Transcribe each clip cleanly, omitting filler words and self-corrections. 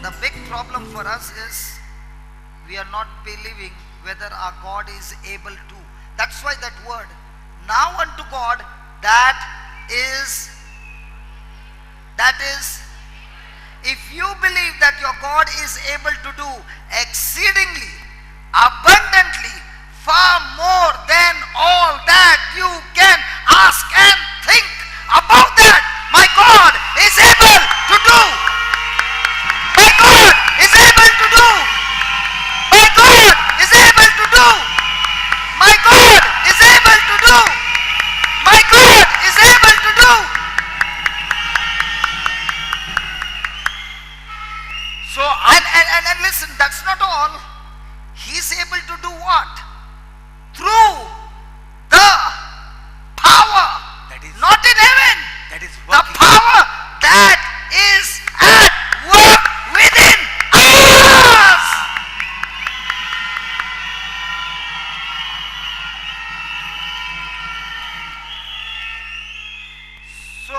The big problem for us is we are not believing whether our God is able to. That's why that word, now unto God, that is, if you believe that your God is able to do exceedingly, abundantly, far more than all that you can ask and think, about that, my God is able to do. My God is able to do. My God is able to do. My God is able to do. My God is able to do. So And listen, that's not all. He's able to do what? Through the power That is- not in heaven, that is the working. power that is at work within us. सो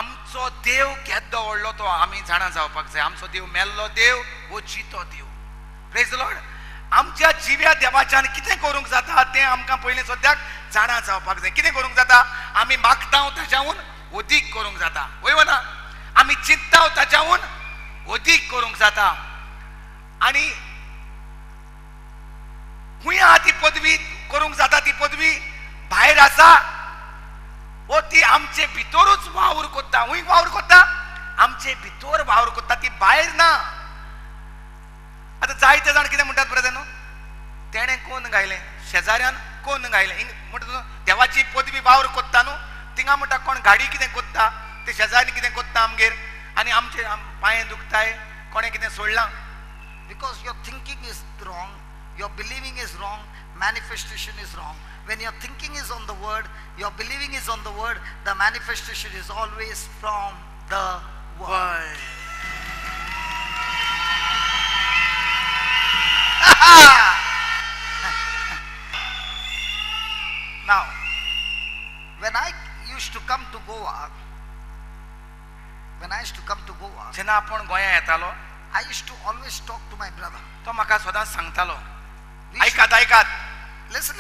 आमचो देव केद्दो व्हडलो तो आमी जाणा जावपाक जाय. आमचो देव मेल्लो देव वो जितो देव. Praise the Lord. आमच्या जिव्या देवाच्यान कितें करूंक जाता तें आमकां पयलीं सद्याक जाणा जावपाक जाय. कितें करूंक जाता? आमी मागता ताच्याहून अदीक करूंक जाता. वय ना? आमी चिंतता ताच्याहून अदीक करूंक जाता. आनी खूंय आहा ती पदवी करूंक जाता, ती पदवी भायर आसा वो ती आमचे भितरूच वावर कोत्ता. हुंय वावर कोत्ता, आमचे भितर वावर कोत्ता, ती भायर ना. आतां जायते जाण कितें म्हणटात बरें न्हू, तेणें कोण गायलें, शेजाऱ्यान कोण गायलें म्हणटा देवाची पदवी वावर कोत्ता न्हू. थिंगा म्हणटा कोण गाडी कितें कोत्ता, ते शेजारी कितें कोत्ता आमगेर, आनी आमचे पांय दुखताय, कोणें कितें सोडलां. Because your thinking is wrong, your believing is wrong, manifestation is wrong. When your thinking is on the word, your believing is on the word, the manifestation is always from the word. Now, when I used to come to Goa, जेन्ना आपूण गोंया येतालो I used to always talk to my brother. तो म्हाका सदांच सांगतालो, We should- ऐकात ऐकात Listen,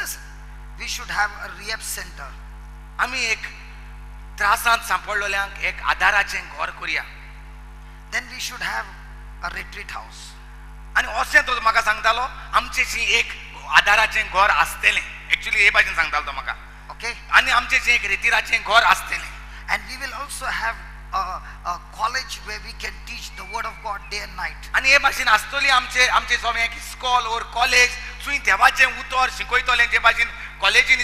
we should have a rehab center. आमी एक त्रासांत सांपडलेल्यांक एक आदाराचें घर करुया. Then we should have a retreat house. आनी अशें तो म्हाका सांगतालो आमचेशी एक आदाराचें घर आसतलें. एक्चुअली हे भाशेन सांगतालो तो म्हाका. Okay? आनी आमचेशी एक रितीराचें घर आसतलें. And we will also have a college where we can teach the word of God day and night. आनी हे भाशेन आसतली आमचे सोमें एक इस्कॉल ओर कॉलेज, थंय देवाचें उतर शिकयतलें. जे भाशेन कॉलेजीन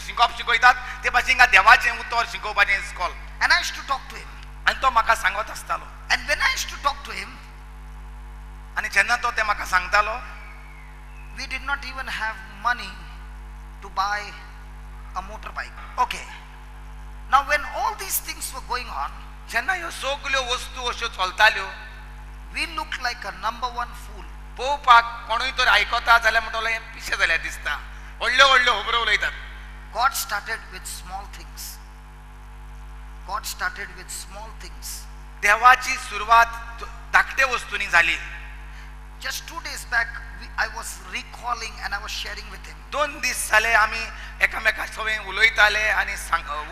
शिकोवप शिकयतात ते भाशेन देवाचें उतर शिकोवपाचें इस्कॉल. And I used to talk to him. आनी तो म्हाका सांगत आसतालो. And when I used to talk to him, आनी जेन्ना तो ते म्हाका सांगतालो, we did not even have money to buy a motorbike. Okay. Now when all these things were going on, जेन्ना ह्यो सगल्यो वस्तू अश्यो चलताल्यो, we looked like a number one fool. पळोवपाक कोणूय तर आयकता जाल्यार म्हणटलो हें पिशें जाल्यार दिसता. व्हडल्यो व्हडल्यो खबरो उलयतात. God started with small things. God started with small things. देवाची सुरवात धाकटे वस्तूंनी जाली. Just 2 days back, I was recalling and I was sharing with him. 2 दीस जाले आमी एकामेका सगळे उलयताले आनी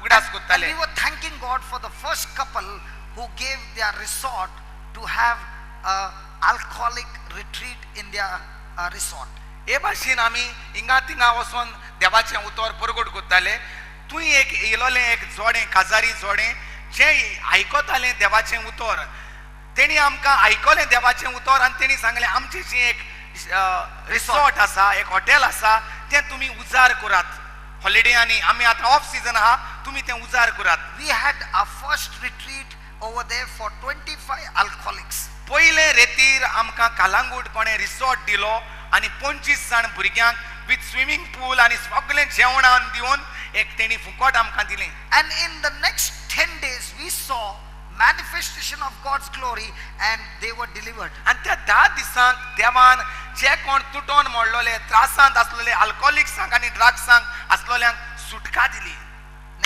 उगडास And कोत्ताले. we were thanking God for the first couple who gave their resort to have a alcoholic retreat in their resort. हे भाशेन आमी हिंगा थिंगा वचोन देवाचें उतर परगट कोत्ताले. थंय एक येयलोलें एक जोडें, काजारी जोडें, जें आयकतालें देवाचें उतर, तेणी आमकां आयकलें देवाचें उतर आनी तेणी सांगलें आमचेशी एक रिसॉर्ट आसा, एक हॉटेल आसा, तें तुमी उजार करात. हॉलिडेयांनी आमी आतां ऑफ सिजन आहा, तुमी तें उजार करात. We had our first retreat over there for 25 alcoholics. पयले रेतीर आमकां कालांगूट कोणें रिसॉर्ट दिलो आनी 25 जाण भुरग्यांक विथ स्विमींग पूल आनी सगळें जेवणान दिवन एक तेणी फुकट आमकां दिलें. And in the next 10 days, we saw manifestation of God's glory and they were delivered. आनी त्या 10 दिसांक देवान जे कोण तुटोन मोडलोले, त्रासांत आसलेले, अल्कोहोलिक्सांक आनी ड्रग्सांक आसलेल्यांक सुटका दिली.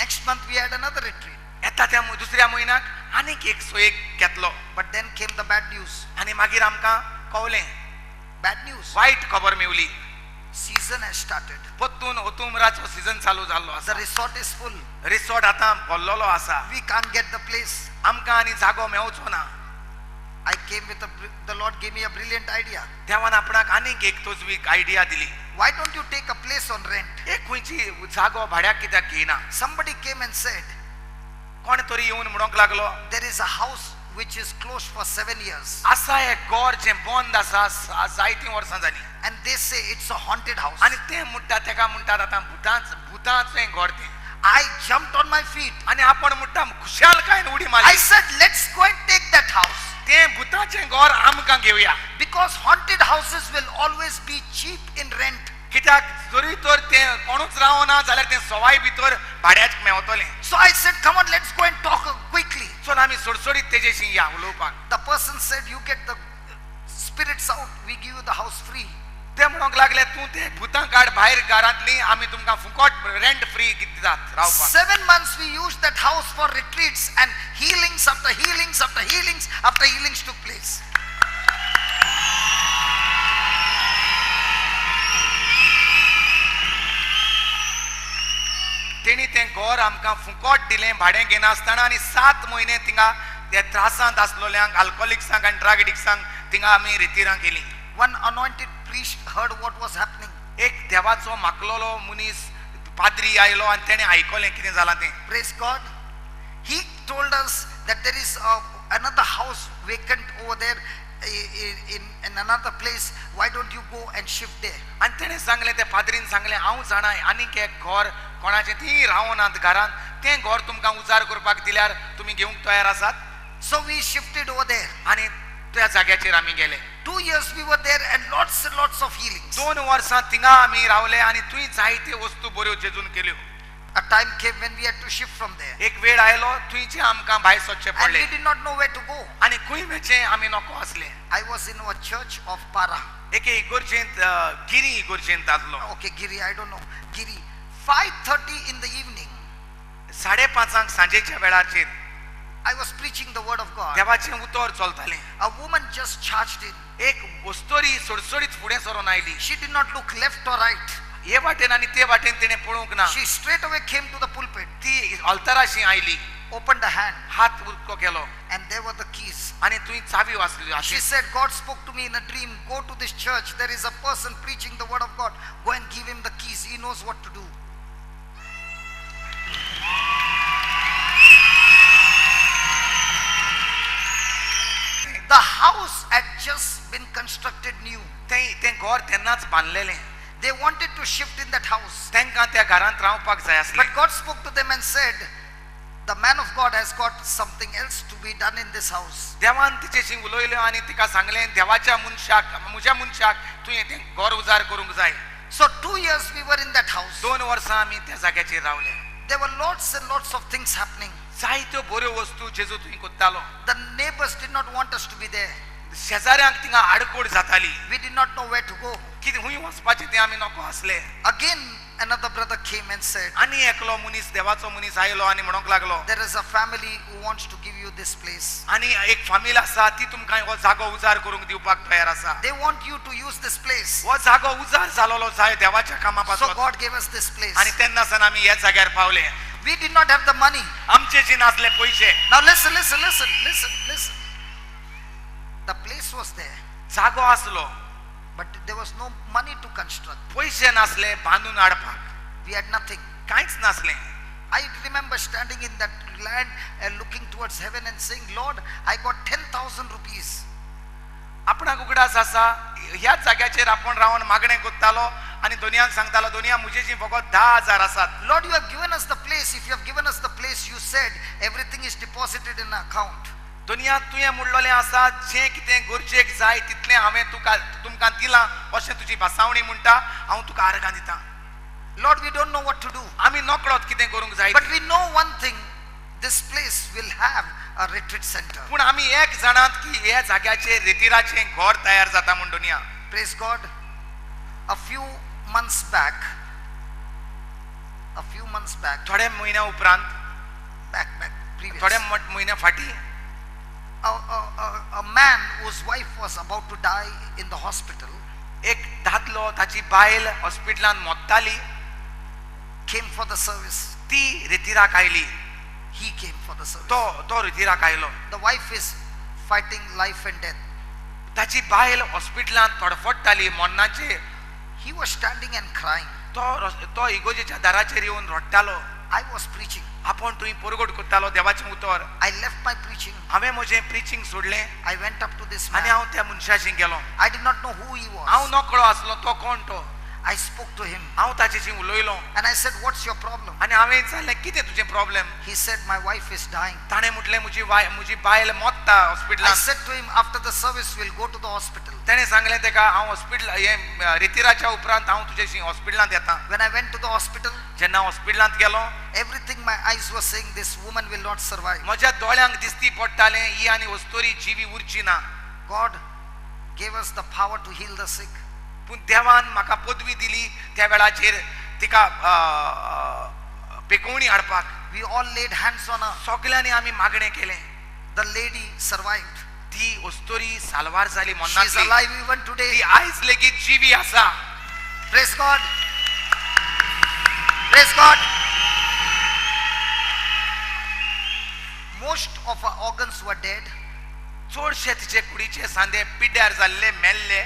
Next month we had another retreat. येता त्या दुसऱ्या म्हयन्याक आनीक एक सोयेक घेतलो. But then came the bad news. आनी मागीर आमकां कळलें, Bad news. वायट खबर मेवली. Season has started. परतून ओतुंबराचो सीजन चालू जाल्लो The आसा. resort is full. रिसॉर्ट आतां भरलेलो आसा. We can't get the place. आमकां आनी जागो मेवचो ना. I came with the Lord gave me a brilliant idea. देवान आपणाक आनीक एक तोजवीक आयडिया दिली. Why don't you take a place on rent? एक खंयची जागो भाड्याक कित्याक घेयना. Somebody came and said, कोण तरी येवन म्हणोंक लागलो, there is a house which is closed for 7 years. आसा एक घर जें बंद आसा जायतीं वर्सां जालीं. And they say it's a haunted house. आनी तें म्हणटा तेका म्हणटात आतां भुतांचें घर तें. I jumped on my feet. आनी आपण म्हणटा खुशालकायेन उडी I मारली. said, let's go and take that house. तें भुतांचें घर आमकां घेवया. Because haunted houses will always be cheap in rent. कित्याक जरी तर तें कोणूच रावना जाल्यार तें सवाय भितर भाड्याक मेवतलें. So I said, come on, let's go and talk quickly. चल आमी सोडसोडीत तेजेशी या उलोवपाक. The person said, you get the spirits out, we give you the house free. ते म्हणोंक लागले, तूं ते भुतां काड भायर घरांतलीं, आमी तुमकां फुकट रेंट फ्री दितात रावपाक. 7 months we used that house for retreats and healings after healings after healings after healings took place. तेणी तें घर आमकां फुकट दिलें भाडें घेनासतना आनी 7 म्हयने थिंगा त्या त्रासांत आसलोल्यांक अल्कोहोलिक्सांक आनी ड्रग एडिक्ट्सांक थिंगा आमी रितीरां केलीं. One anointed priest heard what was happening. एक देवाचो मागलोलो मनीस पाद्री आयलो आनी तेणें आयकलें कितें जालां तें. Praise God. He told us that there is another house vacant over there in another place. Why don't you go and shift there? आनी तेणें सांगलें, त्या पाद्रीन सांगलें, हांव जाणा आनीक एक घर कोणाचें थंय रावनात घरांत, तें घर तुमकां उजार करपाक दिल्यार तुमी घेवंक तयार आसात. So we shifted over there. आनी त्या जाग्याचेर आमी गेले. 2 years we were there and lots and lots of healings. 2 वर्सां थिंगा आमी रावले आनी थंय जायत्यो वस्तू बऱ्यो जेजून केल्यो. A time came when we had to shift from there. एक वेळ आयलो थंयचे आमकां भायर सोदचें And पडलें we did not know where to go. आनी खंय वचचें आमी नको आसलें. I was in a church of Para. एके इगोर्जेंत गिरी इगोर्जेंत आसलो. Okay, Giri, I don't know. Giri. 5:30 in the evening, 5:30 सांजेच्या वेळाचेर I was preaching the word of God. देवाचें उतर चलतालें. A woman just charged in. एक वस्तोरी सोडसोडीत फुडें सरून oily. She did not look left or right. हे वाटेन आनी ते वाटेन तिणें पळोवंक ना. She straight away came to the pulpit, ती अल्ताराशी आयली, opened a hand, हात उक्तो केलो and there were the keys. आनी थंय चावी वाचली. She said, God spoke to me in a dream, go to this church. There is a person preaching the word of God. Go and give him the keys. He knows what to do. The house had just been constructed new. तें घर तेन्नाच बांदलेलें. They wanted to shift in that house. तांकां त्या घरांत रावपाक जाय आसलें. But God spoke to them and said, the man of God has got something else to be done in this house. देवान तिचेशी उलयलें आनी तिका सांगलें, देवाच्या मनशाक म्हज्या मनशाक तुवें तें घर उजार करूंक जाय. So 2 years we were in that house. 2 वर्सां आमी त्या जाग्याचेर रावले. There were lots and lots of things happening. जायत्यो बऱ्यो वस्तू जेजू थंय कोत्तालो. The neighbors did not want us to be there. शेजाऱ्यांक थिंगा आडकोड जाताली. We did not know where to go. कितें खूंय वचपाचें तें आमी नको आसले. Again another brother came and said, आनी एकलो मनीस देवाचो मनीस आयलो आनी म्हणोंक लागलो, there is a family who wants to give you this place. आनी एक फामील आसा ती तुमकां हो जागो उजार करूंक दिवपाक तयार आसा. They want you to use this place. हो जागो उजार जालोलो जाय देवाच्या कामा So पासून. God gave us this place. आनी तेन्नासान आमी ह्या जाग्यार Pawle. We did not have the money. आमचेची नासले पयशे. Now listen. The place was there, जागो आसलो, but there was no money to construct. पयशे नासले बांदून हाडपाक. We had nothing. कांयच नासलें. I remember standing in that land and looking towards heaven and saying, Lord, I got 10,000 rupees. आपणाक उगडास आसा, ह्या जाग्याचेर आपण रावन मागणें कोत्तालो आनी दोनयाक सांगतालो, दोनया म्हजेची फकत 10,000 आसात. Lord, you have given us the place. If you have given us the place, you said everything is deposited in an account. दोनया तुवें म्हणलोलें आसा, जें कितें गरजेक जाय तितलें हांवें तुमकां दिलां अशें तुजी भासावणी म्हणटा, हांव तुका आर्गां दितां. Lord, we don't know what to do. आमी नकळोत कितें करूंक जाय. But we know one thing, this place will have a retreat center. पूण आमी एक जाणात की ह्या जाग्याचेर रितीराचें घर तयार जाता म्हूण दोनया. Praise God. A few months back, थोडे म्हयन्या उपरांत, back, previous. थोडे म्हयन्या फाटीं a man whose wife was about to die in the hospital एक दादलो ताची बायल हॉस्पिटलान मोत्ताली, came for the service. ती रितीराक oily. He came for the service. तो रितीराक आयलो. The wife is fighting life and death. ताची बायल हॉस्पिटलान तडफडटाली मरणाचे. He was standing and crying. तो इगोजेच्या दाराचेर येवन रडटालो. I was preaching. आपण तुई परगट करतालो देवाचें उतर. I left my preaching. हांवें म्हजें प्रिचींग सोडलें I went up to this आनी man. हांव त्या मनशाशी गेलो. I did not know who he हांव was. नकळो आसलो तो कोण तो. I spoke to him हांव ताचेशी उलयलो and I said, "What's your problem?" आनी हांवें विचारलें कितें तुजें problem. He said, "My wife is dying." ताणें म्हटलें म्हजी बायल मोत्ता I हॉस्पिटलान. said to him, "After the service, we'll go to the hospital." ताणें सांगलें तेका हांव हॉस्पिटल हे रितीराच्या उपरांत हांव तुजेशी हॉस्पिटलांत येता. When I went to the hospital, जेन्ना हॉस्पिटलांत गेलो everything my eyes were saying, this woman will not survive. म्हज्या दोळ्यांक दिसती पडटालें ही आनी वस्तोरी जिवी उरची ना. God gave us the power to heal the sick. पूण देवान म्हाका पदवी दिली त्या वेळाचेर तिका पेकोवणी हाडपाक. We all laid hands on her. सगल्यांनी आमी मागणें केलें. The lady survived. ती वस्तोरी साल्वार जाली She is मरणांतली. alive even ती today. आयज लेगीत जिवी आसा. Praise God. Praise God. Most of our organs were dead. चडशे तिचे कुडीचे सांदे पिड्ड्यार जाल्ले मेल्ले.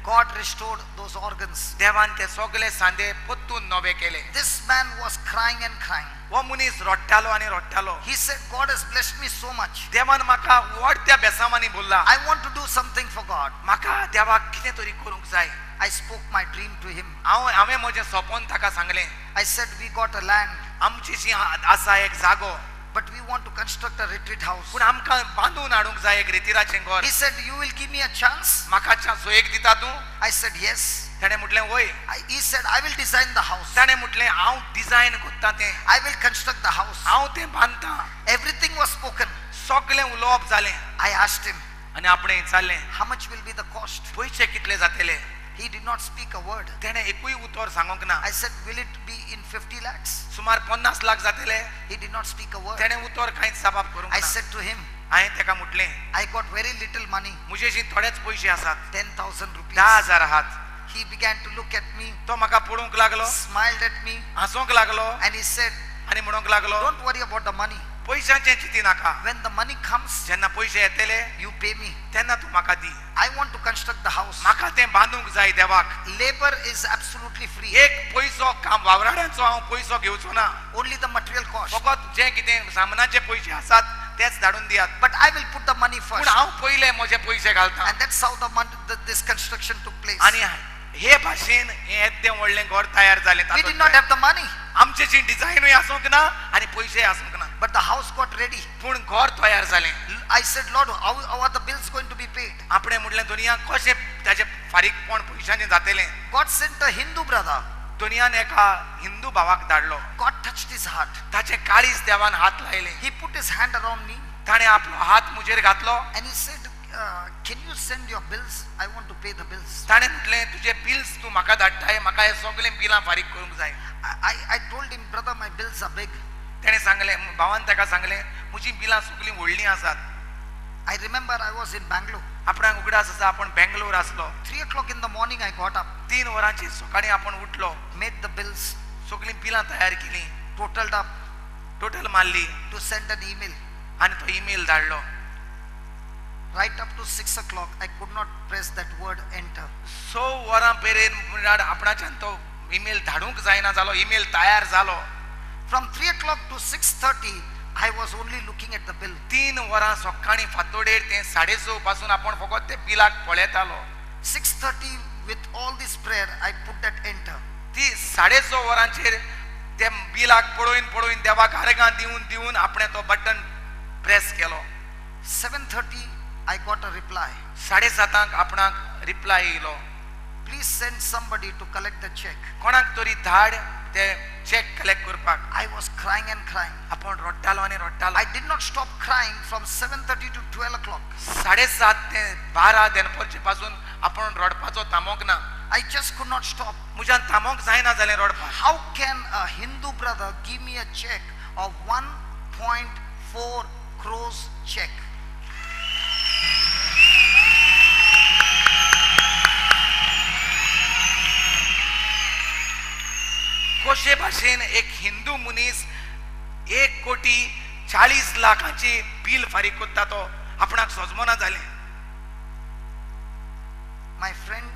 God restored those organs. देवान ते सगळे सांदे परतून नवे केले. This man was crying and crying. हो मनीस रडटालो आनी रडटालो. He said, "God has blessed me so much. देवान म्हाका व्हडत्या बेसामांनी बोल्ला. I want to do something for God." म्हाका देवाक कितें तरी करूंक जाय. I spoke my dream to him. हांवें म्हजें सपन ताका सांगलें. I said, "We got a land, आमचीशी आसा एक जागो, but we want to construct a retreat house." पूण आमकां बांदून हाडूंक जाय एक रितीराचें घर. He said, "You will give me a chance?" म्हाका सोयेक दिता तूं. I said, "Yes." ताणें म्हटलें वय. He said, "I will design the house. ताणें म्हटलें हांव डिजायन कोत्ता तें, I will construct the house." हांव तें बांदतां. Everything was spoken. सगळें उलोवप जालें I asked him, आनी आपणें विचारलें "How much will be the cost?" पयशे कितले जातले. He did not speak a word. तेणें एकूय उतर सांगूंक ना. I said, "Will it be in 50 lakhs?" सुमार 50 लाख जातले. He did not speak a word. तेणें उतर कांयच जबाब करूंक I ना. said to him, हांवें तेका म्हटलें "I got very little money, म्हजेशी थोडेच पयशे आसात, 10,000 rupees." 10,000 आहात. He began to look at me, तो म्हाका पळोवंक लागलो, smiled at me, हांसोंक लागलो and he said, आनी म्हणूंक लागलो "Don't worry about the money. पयशांचें चिंती नाका. When the money comes, जेन्ना पयशे येतले you pay me. तेन्ना तूं म्हाका दी. I want to construct the house." म्हाका तें बांदूंक जाय देवाक. Labor is absolutely free. एक पयसो काम वावराड्यांचो हांव पयसो घेवचो ना. Only the material cost. फकत जें कितें सामानाचे पयशे आसात तेच धाडून दियात. But I will put the money पूण first. हांव पयले म्हजे पयशे घालता. And that's how this construction took place. आनी हे भाशेन हें येदें व्हडलें घर तयार जालें. We did not have the money, आमचेची डिझायनूय आसूंक ना आनी पयशे आसूंक ना. but the house got ready. पूण घर तयार जालें. I said, "Lord, how are the bills going to be paid?" आपणें म्हटलें दुनियाक कशें ताचें फारीकपण पयशांचें जातलें. God sent a Hindu brother. दुनियान एका हिंदू भावाक धाडलो. God touched his heart. ताचे काळीज देवान हात लायले. He put his hand around me ताणें आपलो हात म्हजेर घातलो. and he said, "Can you send your bills? I want to pay the bills." ताणें म्हटलें तुजे बिल्स तूं म्हाका धाडटाय, म्हाका हे सगळें बिलां फारीक करूंक जाय. I told him, "Brother, my bills are big." तेणें सांगलें, भावान ताका सांगलें म्हजी बिलां सगळीं व्हडलीं आसात. I remember I was in Bangalore. आपणाक उगडास आसा आपण बेंगलोर आसलो. 3 o'clock in the morning I got up, 3 वरांची सकाळीं आपण उठलो, made the bills, सगळीं बिलां तयार केलीं, totaled up टोटल मारली to send an email. आनी तो ईमेल धाडलो. Right up to 6 o'clock, I could not press that word enter. 6 वरां पेरेन म्हणल्यार आपणाच्यान तो ईमेल धाडूंक जायना जालो. ईमेल तयार जालो. From 3 o'clock to 6:30, I was only looking at the bill. 3 वरां सकाळीं फातोडेर ते 6:30 पासून आपण फकत ते बिलाक पळयतालो. 6:30, with all this prayer, I put that enter. ती 6:30 वरांचेर ते बिलाक पळोवन देवाक आर्गां दिवन आपणे तो button press Kelo. 7:30, I got a reply. 7:30 आपणाक रिप्लाय येयलो. Please send somebody to collect the check. कोणाक तरी धाड ते चेक कलेक्ट करपाक. I was crying and crying. आपण रडटालो आनी रडटालो. I did not stop crying from 7:30 to 12 o'clock. 7:30 ते 12 दनपारचे पासून आपण रडपाचो थांबोंक ना. I just could not stop. म्हज्यान थांबोंक जायना जालें रडपाक. How can a Hindu brother give me a check of 1.4 crores check? कशे भाशेन एक हिंदू मनीस 1,40,00,000 बिल फारीक करता तो आपणाक सोजमना जालें. My friend,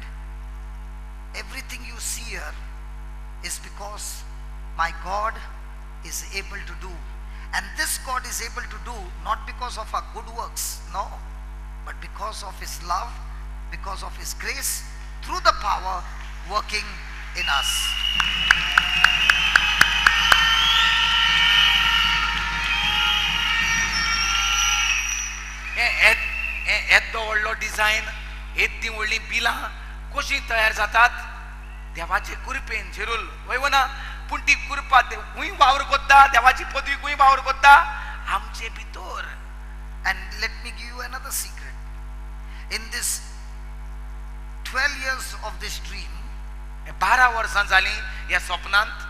everything you see here is because my God is able to do. And this God is able to do not because of our good works, no, but because of His love, because of His grace, through the power working in us. येद्दो व्हडलो design, येद्दी व्हडली बिलां कशी तयार जातात? देवाचे कृपेन झेरूल वयवना. पूण ती कृपा खूंय वावर कोत्ता, देवाची पदवी खूंय वावर कोत्ता? आमचे भितर. And let me give you another secret. In this 12 years of this dream, 12 वर्सां जालीं ह्या स्वप्नांत.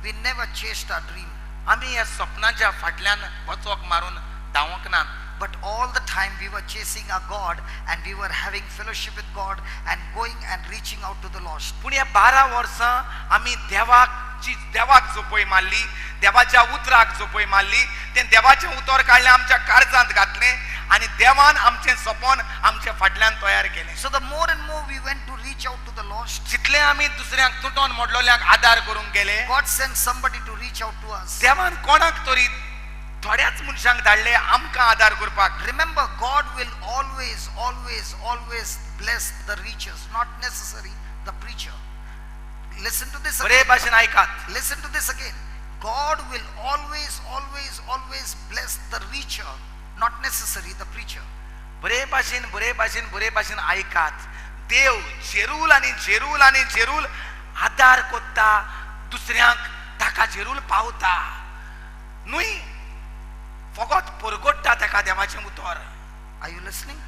we never chased our dream. आमी ह्या स्वप्नाच्या फाटल्यान वचोक मारून धांवोंक ना. But all the time we were chasing our God and we were having fellowship with God and going and reaching out to the lost. पूण ह्या 12 वर्सां आमी देवाक झोपय मारली, देवाच्या उतराक झोपय मारली. तें देवाचें उतर काडलें, आमच्या काळजांत घातलें आनी देवान आमचें सपोन आमच्या फाटल्यान तयार केलें. So the more and more we went to reach out to the lost, जितले आमी दुसऱ्यांक तुटोन मोडलोल्यांक आदार करूंक गेले, God sent somebody to reach out to us. देवान कोणाक तरी थोड्याच मनशांक धाडले आमकां आदार करपाक. Remember, God will always, always, always bless the reachers, not necessarily the preacher. Listen to this बरे again. भाशेन आयकात. Listen to this again. God will always, always, always bless the reacher, not necessarily the preacher. बरे भाशेन आयकात. देव झेरूल आनी झेरूल आनी झेरूल आदार कोत्ता, दुसऱ्यांक ताका झेरूल पावता. न्हय फकत परगट्टा ताका देवाचें उतर. Are you listening?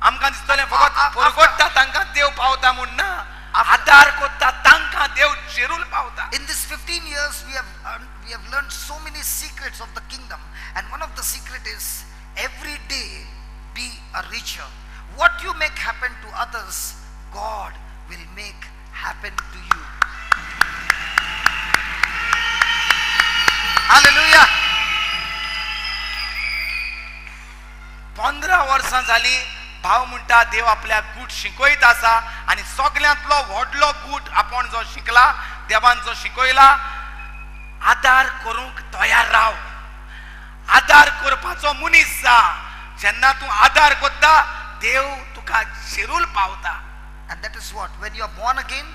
आमकां दिसतलें फकत परगट्टा तांकां देव पावता म्हूण ना, आदार कोत्ता तांकां देव झेरूल पावता. In this 15 years, we have learned so many secrets of the kingdom, and one of the secret is every day be a reacher. What you make happen to others, God will make happen to you. Hallelujah. 15 वर्सां जालीं भाव म्हणटा देव आपल्या गूट शिकयत आसा आनी सगल्यांतलो व्हडलो गूट आपण जो शिकला, देवान जो शिकयला, आदार करूंक तयार राव. आदार करपाचो मनीस जा. जेन्ना तूं आदार करता देव तुका झेरूल पावता. And that is what, when you are born again,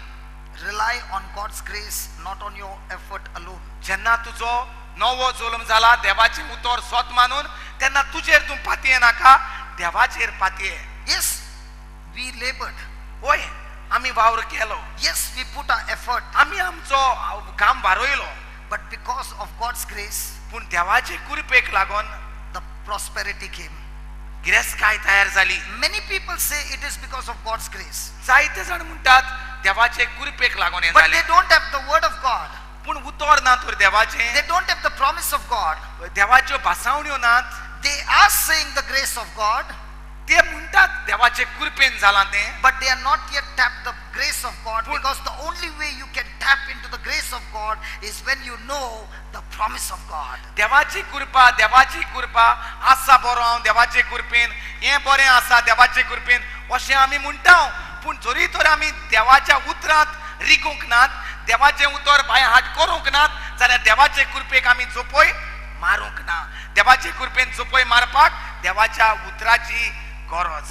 rely on God's grace, not on your effort alone. जेन्ना तुजो नवो जल्म जाला देवाचें उतर सोत मानून, तेन्ना तुजेर तूं पातये नाका, देवाचेर पातये. Yes, we labored. होय, आमी वावर केलो. Yes, we put our effort. आमी आमचो काम वारोयलो. But because of God's grace, पूण देवाचे कृपेक लागून the prosperity came. गिरेस्काय तयार जाली. Many people say it is because of God's grace, जायते जाण म्हणटात देवाचे कृपेक लागून हे but जालें. they don't have the word of God. पूण उतर ना तर देवाचें, They don't have the promise of God. देवाच्यो भासावण्यो नात. They are saying the grace of God, ते म्हणटात देवाचे कृपेन जालां तें, but they are not yet tapped the grace of God, because the only way you can tap into the grace of God is when you know the promise of God. देवाची कृपा आसा बरो हांव देवाचे कृपेन, हें बरें आसा देवाचे कृपेन अशें आमी म्हणटा. पूण जरी तर आमी देवाच्या उतरांत रिगूंक नात, देवाचें उतर भायर हाट करूंक नात, जाल्यार देवाचे कृपेक आमी जोपय मारूंक ना. देवाचे कृपेन जोपय मारपाक देवाच्या उतराची गरज.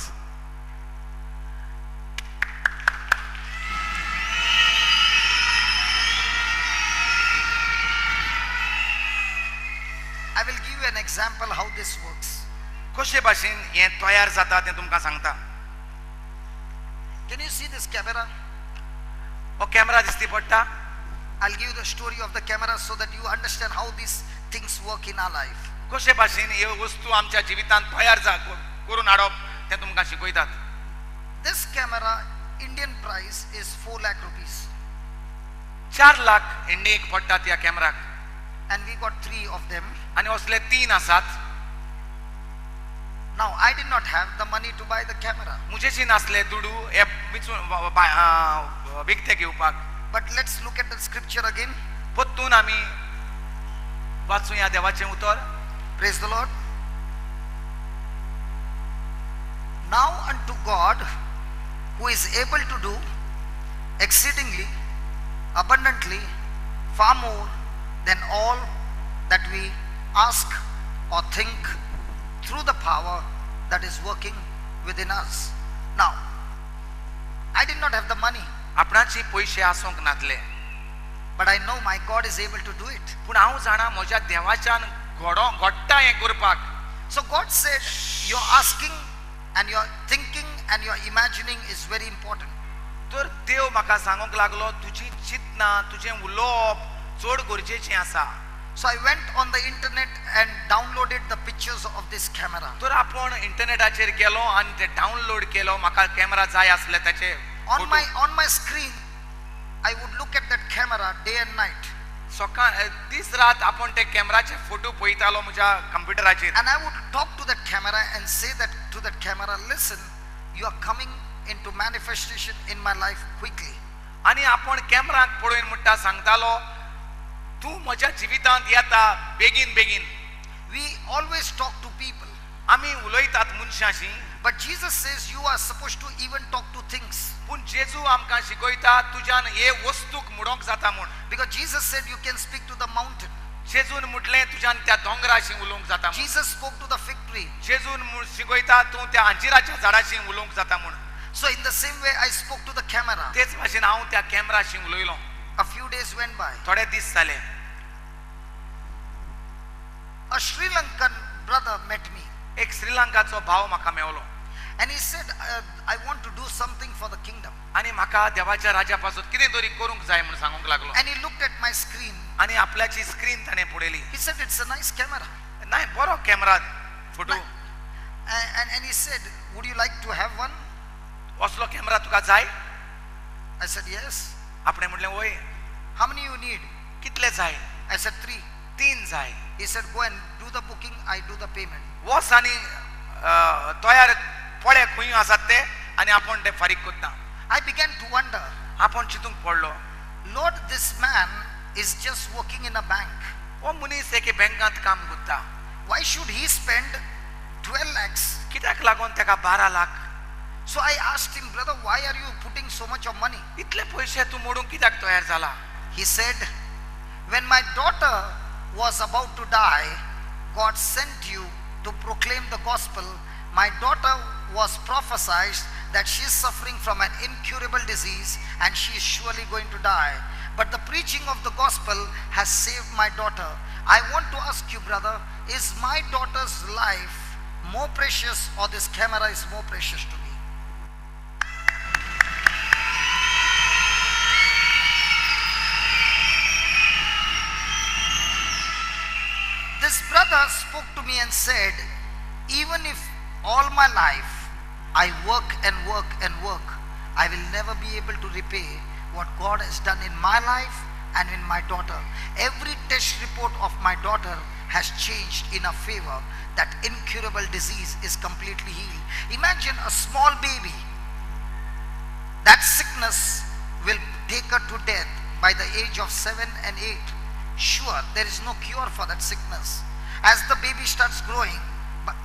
I will give you an example how this works. कशे भाशेन हें तयार जाता तें तुमकां सांगता. Can you see this camera? हो कॅमेरा दिसती पडटा. I'll give you the story of the camera so that you understand how these things work in our life. कशे भाशेन ह्यो वस्तू आमच्या जिवितांत तयार करून हाडप तें तुमकां शिकयतात. This camera, Indian price is 4 lakh rupees. 4 lakh इंडियेक पडटात ह्या कॅमेराक. And we got 3 of them. आनी असले 3 आसात. Now, I did not have the money to buy the camera. मुजेशी नासले दुडू हे विकते घेवपाक. But let's look at the scripture again. परतून आम्ही वाचूया देवाचें उतर. Praise the Lord. Now unto God, who is able to do exceedingly, abundantly, far more than all that we ask or think, through the power that is working within us. Now, I did not have the money, आपणाची पयशे आसूंक नासले, but I know my God is able to do it. पूण हांव जाणा म्हज्या देवाच्यान घडटा हें करपाक. So God said, your asking and your thinking and your imagining is very important. तर देव म्हाका सांगूंक लागलो, तुजी चिंतना, तुजें उलोवप चड गरजेचें आसा. So I went on the internet and downloaded the pictures of this camera. तर आपण इंटरनेटाचेर गेलो आनी ते डावनलोड केलो. म्हाका कॅमेरा जाय आसले त्याचे On my screen, I would look at that camera day and night. सकाळ दीस रात आपण ते कॅमेराचे फोटो पळयतालो म्हज्या कंप्युटराचेर. And I would talk to that camera and say that to that camera, listen, you are coming into manifestation in my life quickly. आनी आपण कॅमेराक पळोवन म्हणटा सांगतालो, तू म्हज्या जिवितांत येता बेगीन बेगीन. We always talk to people, आमी उलयतात मनशांशी, but Jesus says you are supposed to even talk to things. पूण जेजू आमकां शिकयता तुज्यान हे वस्तूक म्हणोंक जाता म्हूण. Because Jesus said you can speak to the mountain. जेजून म्हटलें तुज्यान त्या दोंगराशी उलोवंक जाता म्हूण. Jesus spoke to the fig tree. जेजून शिकयता तूं त्या अंजिराच्या झाडाशी उलोवंक जाता म्हूण. So in the same way I spoke to the camera. तेच भाशेन हांव त्या कॅमेराशी उलयलो. A few days went by. थोडे दीस जाले. A Sri Lankan brother met me एक श्रीलंकाचो भाव म्हाका मेवलो and he said, I want to do something for the kingdom. आनी म्हाका देवाच्या राज्या पासून कितें तरी करूंक जाय म्हूण सांगूंक लागलो. And he looked at my screen. आनी आपल्याची स्क्रीन ताणें पळयली. He said, it's a nice camera. नाही बरो camera photo. And he said, would you like to have one? असलो कॅमेरा तुका जाय? I said, yes. आपणें म्हटलें वय. How many you need? कितले जाय? I said, 3. 3 जाय. He said, go and do the booking, I do the payment. वस आनी तयार पळे खंय आसात ते आनी आपण ते फारीक करता. I began to wonder, आपण चिंतूंक पडलो, Lord, this man is just working in a bank. हो मनीस एके बँकांत काम करता. Why should he spend 12 lakhs? कित्याक लागून ताका 12 lakh? So I asked him, brother, why are you putting so much of money? इतले पयशे तूं मोडूंक कित्याक तयार जाला? He said, when my daughter was about to die, God sent you to proclaim the gospel. My daughter was prophesied that she is suffering from an incurable disease and she is surely going to die. But the preaching of the gospel has saved my daughter. I want to ask you, brother, is my daughter's life more precious or this camera is more precious to me? This brother spoke to me and said, even if all my life I work and work and work, I will never be able to repay what God has done in my life and in my daughter. Every test report of my daughter has changed in a favor. That incurable disease is completely healed. Imagine a small baby. That sickness will take her to death by the age of 7 and 8. Sure, there is no cure for that sickness. As the baby starts growing,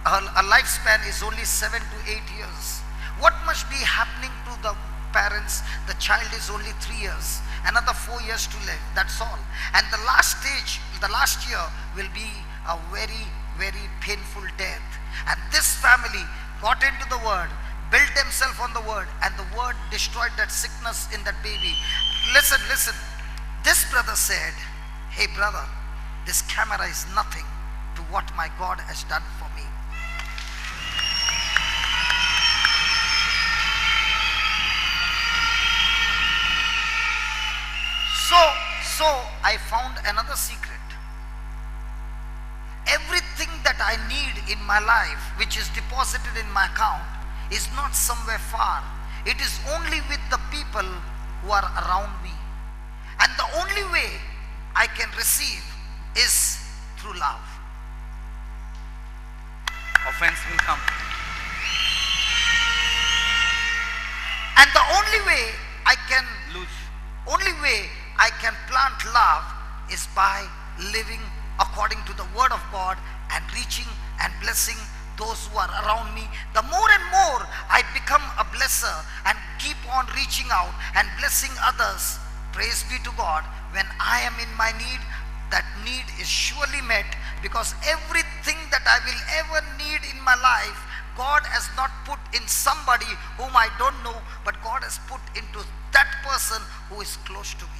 her lifespan is only 7 to 8 years. What must be happening to the parents? The child is only 3 years, another 4 years to live, that's all. And the last stage, the last year will be a very, very painful death. And this family got into the word, built themselves on the word, and the word destroyed that sickness in that baby. Listen, this brother said, hey brother, this camera is nothing to what my God has done for me. So I found another secret. Everything that I need in my life, which is deposited in my account, is not somewhere far. It is only with the people who are around me. And the only way I can receive is through love. Offense will come. And the only way I can Lose. only way love is by living according to the word of God and reaching and blessing those who are around me. The more and more I become a blesser and keep on reaching out and blessing others, praise be to God, when I am in my need, that need is surely met, because everything that I will ever need in my life, God has not put in somebody whom I don't know, but God has put into that person who is close to me.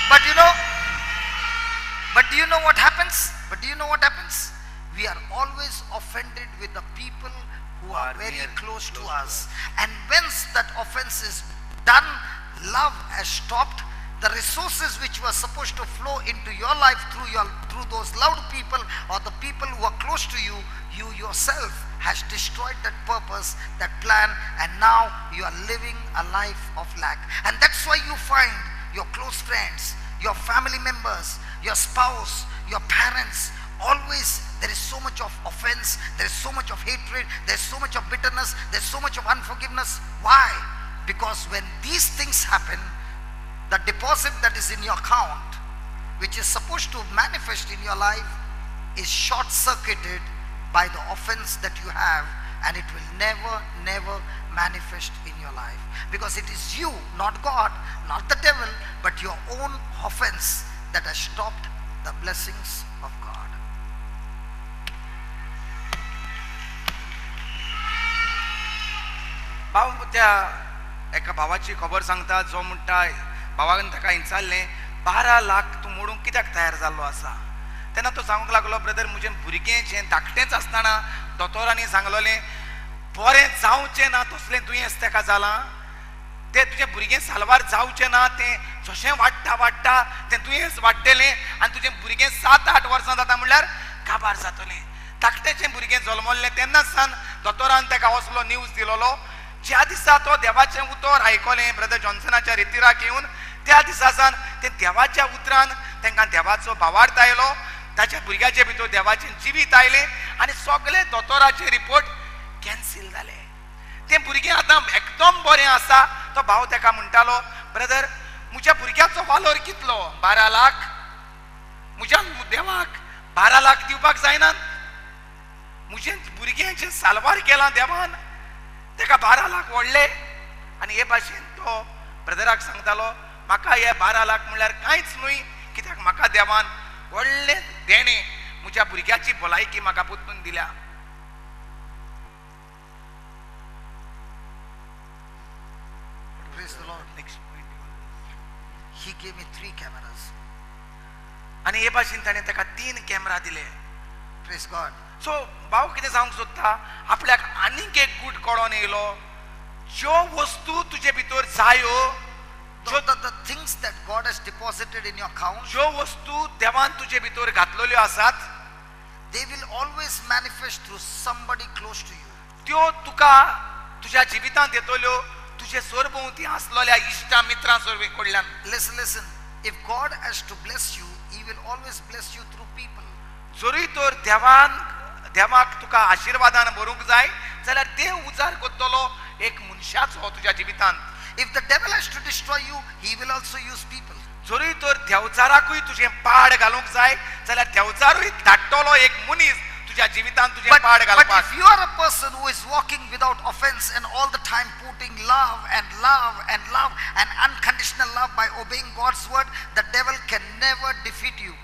But do you know what happens? We are always offended with the people who are very close to us. And once that offense is done, love has stopped. The resources which were supposed to flow into your life through those loved people or the people who are close to you, you yourself has destroyed that purpose, that plan, and now you are living a life of lack. And that's why you find your close friends, your family members, your spouse, your parents, always there is so much of offense, there is so much of hatred, there is so much of bitterness, there is so much of unforgiveness. Why? Because when these things happen, the deposit that is in your account, which is supposed to manifest in your life, is short-circuited by the offense that you have, and it will never manifest in your life. Because it is you, not God, not the devil, but your own offense that has stopped the blessings of God. भाव त्या एका भावाची खबर सांगता, जो म्हणटा भावान ताका विचारलें 12 लाख तूं मोडूंक कित्याक तयार जाल्लो आसा. तेन्ना तो सांगूंक लागलो, ब्रदर म्हजें भुरगें धाकटेंच आसतना दोतोरांनी सांगलोलें बरें जावचें ना तसलें दुयेंस ताका जालां, तें तुजें भुरगें साल्वार जावचें ना, तें जशें वाडटा तें दुयेंस वाडटलें आनी तुजें भुरगें 7-8 वर्सां जाता म्हणल्यार काबार जातलें. धाकटेचें भुरगें जल्मल्लें तेन्नाच सावन दोतोरान ताका असलो न्यूज दिलोलो. ज्या दिसा तो देवाचें उतर आयकलें ब्रदर जॉन्सनाच्या रितीराक येवन, त्या दिसा सावन ते देवाच्या उतरान तांकां देवाचो भावार्थ आयलो, ताच्या भुरग्याचे भितर देवाचें जिवीत आयलें आनी सगळे दोतोराचे रिपोर्ट कॅन्सील जाले. तें भुरगें आतां एकदम बरें आसा. तो भाव ताका म्हणटालो, ब्रदर म्हज्या भुरग्याचो वालोर कितलो? 12 लाख. म्हज्या देवाक 12 लाख दिवपाक जायना. म्हजें भुरगें जें साल्वार केलां देवान, ताका 12 लाख व्हडले. आनी हे भाशेन तो ब्रदराक सांगतालो, म्हाका हे 12 लाख म्हणल्यार कांयच न्हय, कित्याक म्हाका देवान व्हडलें देणें म्हज्या भुरग्याची भलायकी म्हाका पोत्तून दिल्या. Praise the Lord. He gave me 3 cameras. आनी हे भाशेन ताणें ताका 3 कॅमेरा दिले. Praise God. सो भाव कितें सांगूंक सोदता, आपल्याक आनीक एक गूट कळोन येयलो, ज्यो वस्तू तुजे भितर जायो, The things that God has deposited in your account, ज्यो वस्तू देवान तुजे भितर घातलेल्यो आसात, they will always manifest through somebody close to you. त्यो तुका तुज्या जिवितांत येतल्यो तुजे सरभोंवती आसलेल्या इश्टा मित्रां कडल्यान. Listen. If God has to bless you, He will always bless you through people. जरी तर देवाक तुका आशिर्वादान भरूंक जाय जाल्यार देव उजार करतलो एक मनशाचो तुज्या जिवितांत. If the devil has to destroy you, he will also use people. जरी तर देवचाराकूय तुजें पाड घालूंक जाय जाल्यार देवचारूय धाडटलो एक मनीस तुज्या जिवितांत तुजें पाड But घालपाक. if you are a person who is walking without offense and all the time putting love and unconditional love by obeying God's word, the devil can never defeat you.